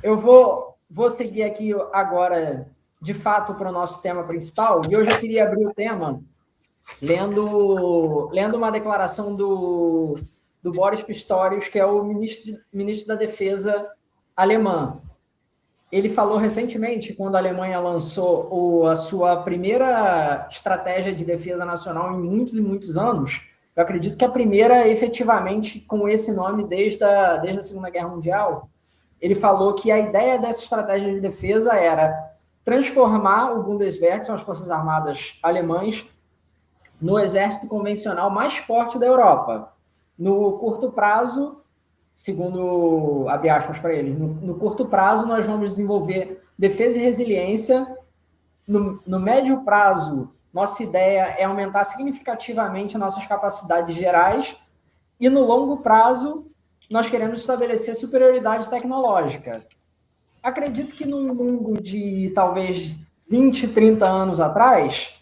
Eu vou seguir aqui agora, de fato, para o nosso tema principal, e eu já queria abrir o tema lendo uma declaração do Boris Pistorius, que é o ministro da Defesa alemã. Ele falou recentemente, quando a Alemanha lançou a sua primeira estratégia de defesa nacional em muitos e muitos anos, eu acredito que a primeira efetivamente com esse nome desde a Segunda Guerra Mundial. Ele falou que a ideia dessa estratégia de defesa era transformar o Bundeswehr, que são as Forças Armadas alemãs, no exército convencional mais forte da Europa. No curto prazo, segundo, abre aspas para ele, no curto prazo nós vamos desenvolver defesa e resiliência. No médio prazo, nossa ideia é aumentar significativamente nossas capacidades gerais. E no longo prazo, nós queremos estabelecer superioridade tecnológica. Acredito que num mundo de talvez 20, 30 anos atrás,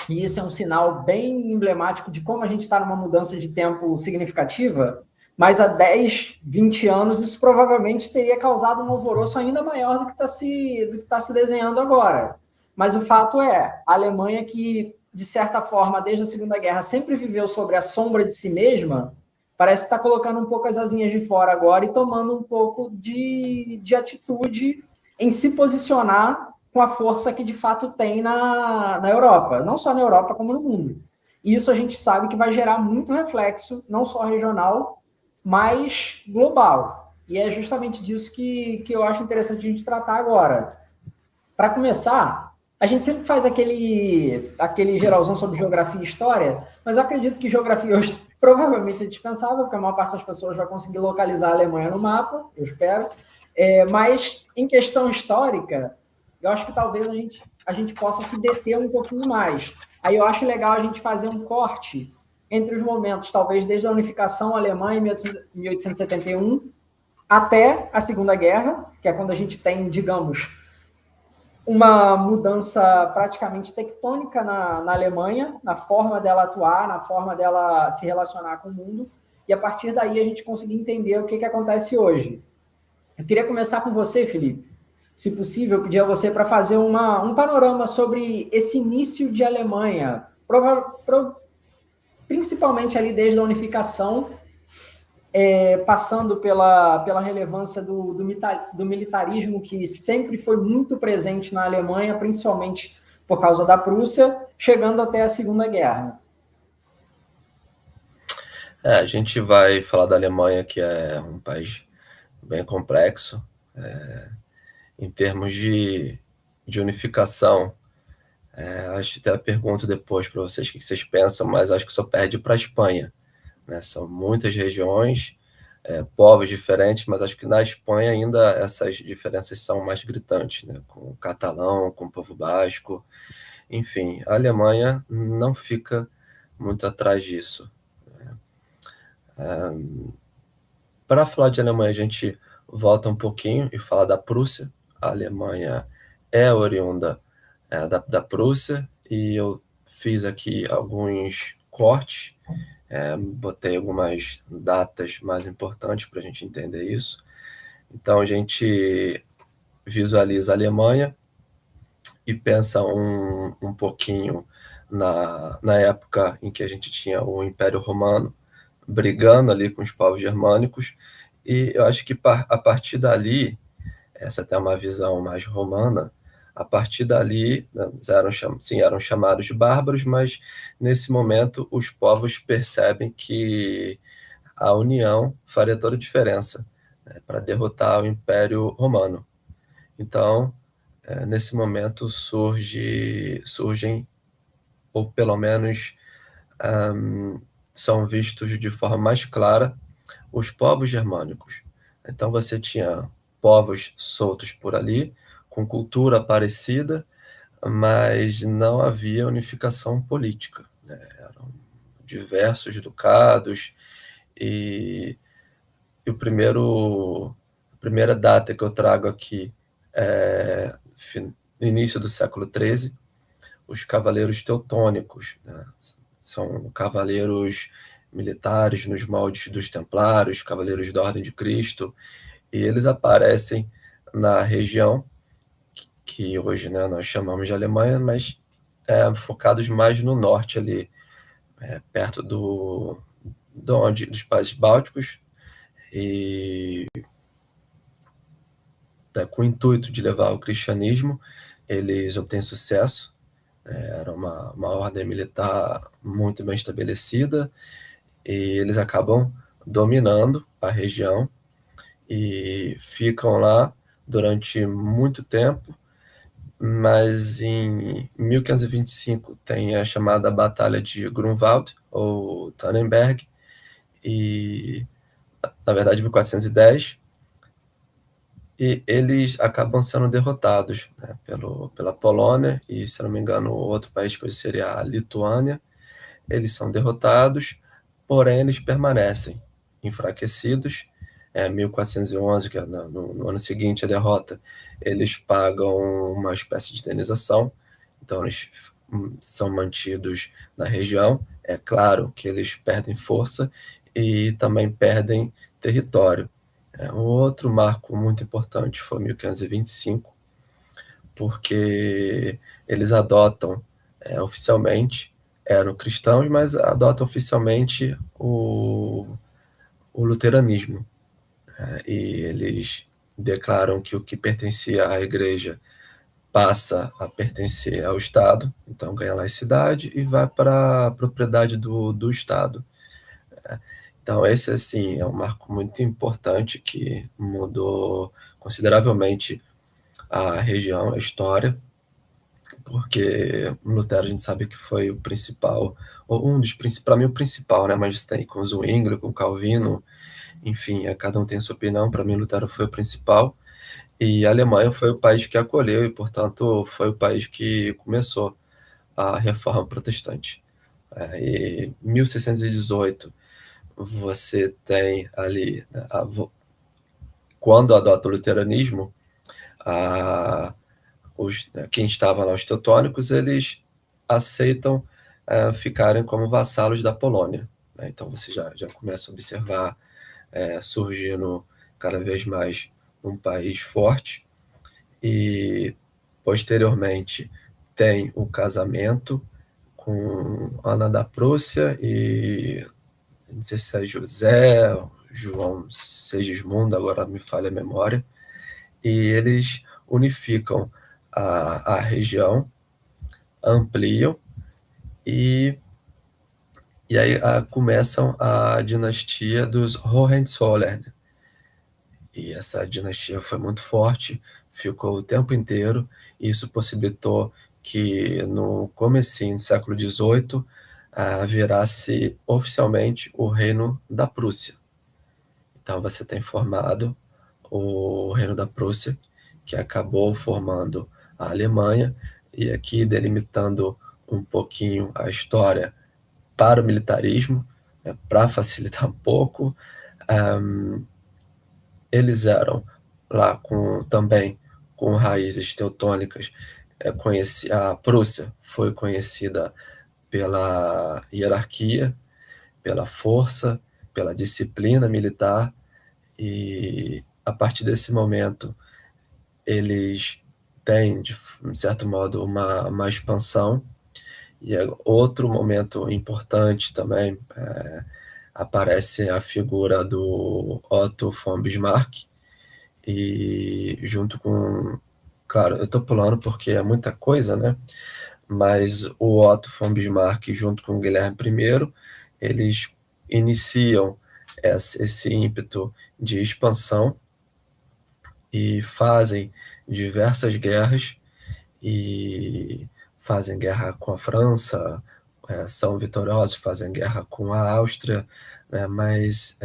e isso é um sinal bem emblemático de como a gente está numa mudança de tempo significativa, mas há 10, 20 anos isso provavelmente teria causado um alvoroço ainda maior do que está se desenhando agora. Mas o fato é, a Alemanha que, de certa forma, desde a Segunda Guerra, sempre viveu sobre a sombra de si mesma, parece estar colocando um pouco as asinhas de fora agora e tomando um pouco de atitude em se posicionar com a força que de fato tem na Europa, não só na Europa como no mundo. E isso a gente sabe que vai gerar muito reflexo, não só regional, mas global. E é justamente disso que eu acho interessante a gente tratar agora. Para começar, a gente sempre faz aquele geralzão sobre geografia e história, mas eu acredito que geografia hoje provavelmente é dispensável, porque a maior parte das pessoas vai conseguir localizar a Alemanha no mapa, eu espero. Mas em questão histórica, eu acho que talvez a gente possa se deter um pouquinho mais. Aí eu acho legal a gente fazer um corte entre os momentos, talvez desde a unificação alemã em 1871 até a Segunda Guerra, que é quando a gente tem, digamos, uma mudança praticamente tectônica na Alemanha, na forma dela atuar, na forma dela se relacionar com o mundo, e a partir daí a gente conseguir entender o que acontece hoje. Eu queria começar com você, Felipe. Se possível, pedir a você para fazer um panorama sobre esse início de Alemanha, principalmente ali desde a unificação, passando pela relevância do militarismo, que sempre foi muito presente na Alemanha, principalmente por causa da Prússia, chegando até a Segunda Guerra. A gente vai falar da Alemanha, que é um país bem complexo, em termos de unificação. Acho que até pergunto depois para vocês o que vocês pensam, mas acho que só perde para a Espanha. Né? São muitas regiões, povos diferentes, mas acho que na Espanha ainda essas diferenças são mais gritantes, né? Com o catalão, com o povo basco. Enfim, a Alemanha não fica muito atrás disso. Para falar de Alemanha, a gente volta um pouquinho e fala da Prússia. A Alemanha é oriunda da Prússia, e eu fiz aqui alguns cortes, botei algumas datas mais importantes para a gente entender isso. Então a gente visualiza a Alemanha e pensa um pouquinho na época em que a gente tinha o Império Romano brigando ali com os povos germânicos, e eu acho que a partir dali, essa até é uma visão mais romana, a partir dali, né, eram chamados de bárbaros, mas nesse momento os povos percebem que a união faria toda a diferença, né, para derrotar o Império Romano. Então, nesse momento surgem, ou pelo menos são vistos de forma mais clara, os povos germânicos. Então você tinha povos soltos por ali, com cultura parecida, mas não havia unificação política, né? Eram diversos ducados, e a primeira data que eu trago aqui é início do século XIII, os cavaleiros teutônicos, né? São cavaleiros militares nos moldes dos templários, cavaleiros da Ordem de Cristo, e eles aparecem na região, que hoje, né, nós chamamos de Alemanha, mas focados mais no norte ali, perto dos países bálticos, e com o intuito de levar o cristianismo, eles obtêm sucesso. Era uma ordem militar muito bem estabelecida, e eles acabam dominando a região e ficam lá durante muito tempo, mas em 1525 tem a chamada Batalha de Grunwald, ou Tannenberg, e na verdade 1410, e eles acabam sendo derrotados, né, pela Polônia e, se não me engano, outro país que hoje seria a Lituânia. Eles são derrotados, porém eles permanecem enfraquecidos. 1411, que é no ano seguinte à derrota, eles pagam uma espécie de indenização, então eles são mantidos na região. É claro que eles perdem força e também perdem território. Um outro marco muito importante foi 1525, porque eles adotam oficialmente, eram cristãos, mas adotam oficialmente o luteranismo. E eles declaram que o que pertencia à igreja passa a pertencer ao Estado, então ganha laicidade e vai para a propriedade do Estado. Então, esse, assim, é um marco muito importante que mudou consideravelmente a região, a história, porque Lutero a gente sabe que foi o principal, ou um dos principais, para mim o principal, né? Mas tem com Zwingli, com Calvino, enfim, cada um tem sua opinião. Para mim, Lutero foi o principal, e a Alemanha foi o país que acolheu e, portanto, foi o país que começou a reforma protestante. E 1618 você tem ali, né, quando adota o luteranismo, a, quem estava lá, os teutônicos, eles aceitam ficarem como vassalos da Polônia, né? Então você já começa a observar surgindo cada vez mais um país forte, e posteriormente tem o casamento com Ana da Prússia e não sei se é José, João Segismundo, agora me falha a memória, e eles unificam a região, ampliam, e, e aí começam a dinastia dos Hohenzollern. E essa dinastia foi muito forte, ficou o tempo inteiro, e isso possibilitou que no comecinho do século XVIII virasse oficialmente o Reino da Prússia. Então você tem formado o Reino da Prússia, que acabou formando a Alemanha, e aqui delimitando um pouquinho a história para o militarismo, para facilitar um pouco. Eles eram lá também com raízes teutônicas. A Prússia foi conhecida pela hierarquia, pela força, pela disciplina militar, e a partir desse momento eles têm, de certo modo, uma expansão. E outro momento importante também, aparece a figura do Otto von Bismarck, e junto com... Claro, eu estou pulando porque é muita coisa, né? Mas o Otto von Bismarck, junto com o Guilherme I, eles iniciam esse ímpeto de expansão e fazem diversas guerras, e fazem guerra com a França, são vitoriosos, fazem guerra com a Áustria, né? Mas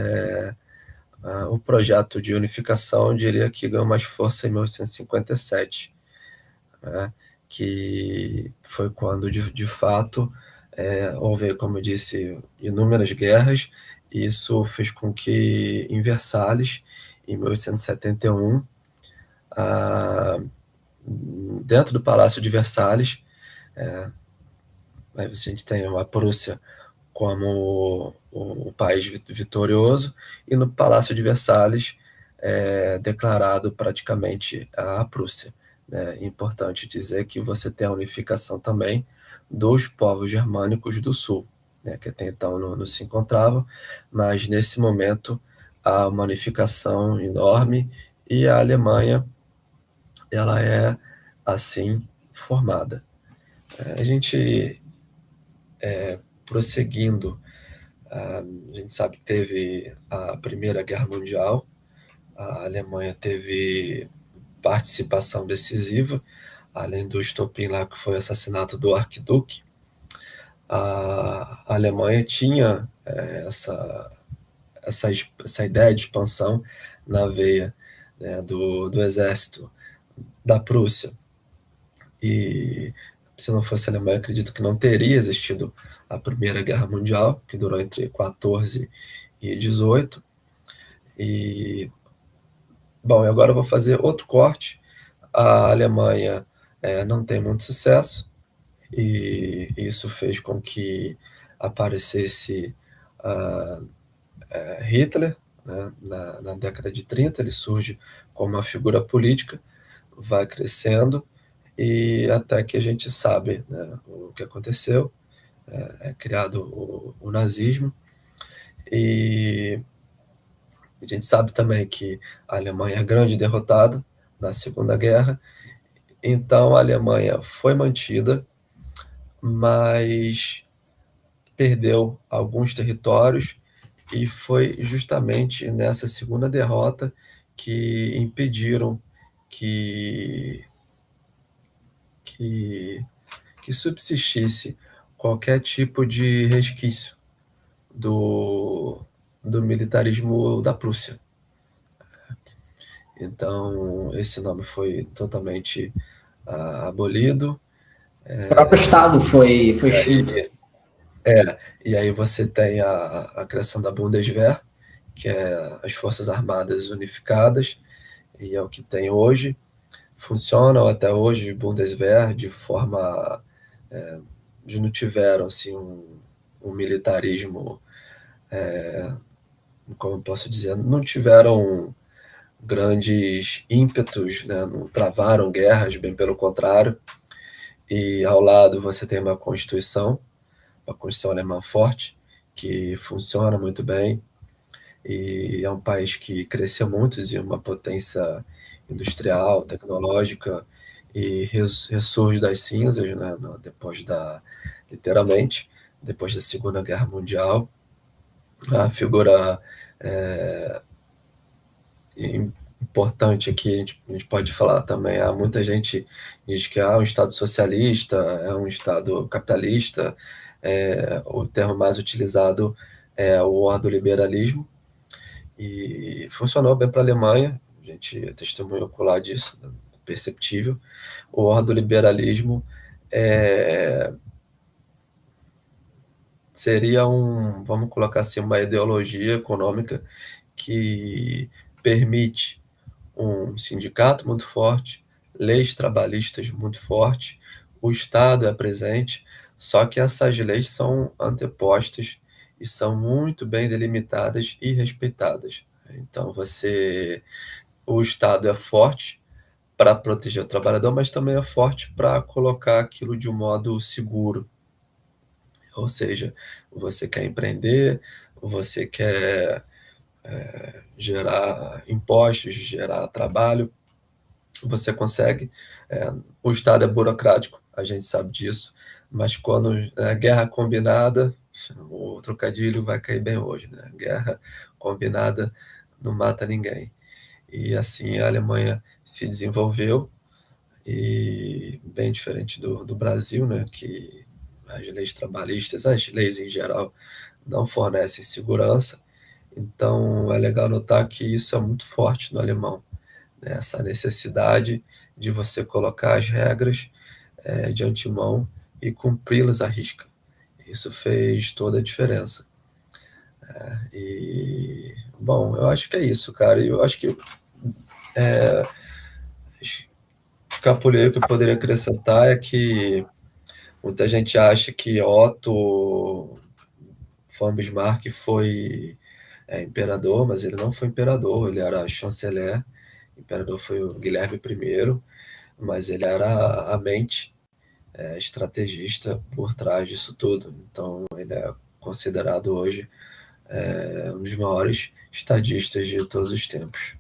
o projeto de unificação, eu diria que ganhou mais força em 1857, né? Que foi quando, de fato, houve, como eu disse, inúmeras guerras, e isso fez com que, em Versalhes, em 1871, dentro do Palácio de Versalhes, aí a gente tem a Prússia como o país vitorioso, e no Palácio de Versalhes declarado praticamente a Prússia. Né? É importante dizer que você tem a unificação também dos povos germânicos do sul, né? Que até então não se encontravam, mas nesse momento há uma unificação enorme e a Alemanha ela é assim formada. A gente prosseguindo, a gente sabe que teve a Primeira Guerra Mundial, a Alemanha teve participação decisiva, além do estopim lá que foi o assassinato do arquiduque. A Alemanha tinha essa ideia de expansão na veia, né, do exército da Prússia. E se não fosse a Alemanha, acredito que não teria existido a Primeira Guerra Mundial, que durou entre 14 e 18. E, bom, agora eu vou fazer outro corte. A Alemanha não tem muito sucesso, e isso fez com que aparecesse Hitler, né, na década de 30. Ele surge como uma figura política, vai crescendo, e até que a gente sabe, né, o que aconteceu. É criado o nazismo, e a gente sabe também que a Alemanha é grande derrotada na Segunda Guerra, então a Alemanha foi mantida, mas perdeu alguns territórios, e foi justamente nessa segunda derrota que impediram que, que, que subsistisse qualquer tipo de resquício do, do militarismo da Prússia. Então, esse nome foi totalmente abolido. O próprio Estado foi extinto. E aí você tem a criação da Bundeswehr, que é as Forças Armadas Unificadas, e é o que tem hoje. Funcionam até hoje Bundeswehr de forma... de não tiveram assim, um militarismo, como eu posso dizer, não tiveram grandes ímpetos, né? Não travaram guerras, bem pelo contrário. E ao lado você tem uma Constituição alemã forte, que funciona muito bem, e é um país que cresceu muito, e uma potência industrial, tecnológica, e ressurge das cinzas, né? Literalmente, depois da Segunda Guerra Mundial. A figura importante aqui, a gente pode falar também, muita gente diz que é um Estado socialista, é um Estado capitalista. O termo mais utilizado é o ordoliberalismo, e funcionou bem para a Alemanha, a gente é testemunho ocular disso, né, perceptível. O ordoliberalismo seria vamos colocar assim, uma ideologia econômica que permite um sindicato muito forte, leis trabalhistas muito fortes, o Estado é presente, só que essas leis são antepostas e são muito bem delimitadas e respeitadas. Então, o Estado é forte para proteger o trabalhador, mas também é forte para colocar aquilo de um modo seguro. Ou seja, você quer empreender, você quer gerar impostos, gerar trabalho, você consegue. O Estado é burocrático, a gente sabe disso, mas quando guerra combinada, o trocadilho vai cair bem hoje, né? Guerra combinada não mata ninguém. E assim a Alemanha se desenvolveu, e bem diferente do Brasil, né? Que as leis trabalhistas, as leis em geral, não fornecem segurança. Então é legal notar que isso é muito forte no alemão, né? Essa necessidade de você colocar as regras de antemão e cumpri-las à risca. Isso fez toda a diferença. E, bom, eu acho que é isso, cara. Eu acho que Capoeira, que eu poderia acrescentar é que muita gente acha que Otto von Bismarck foi imperador, mas ele não foi imperador, ele era chanceler. O imperador foi o Guilherme I, mas ele era a mente estrategista por trás disso tudo. Então, ele é considerado hoje um dos maiores estadistas de todos os tempos.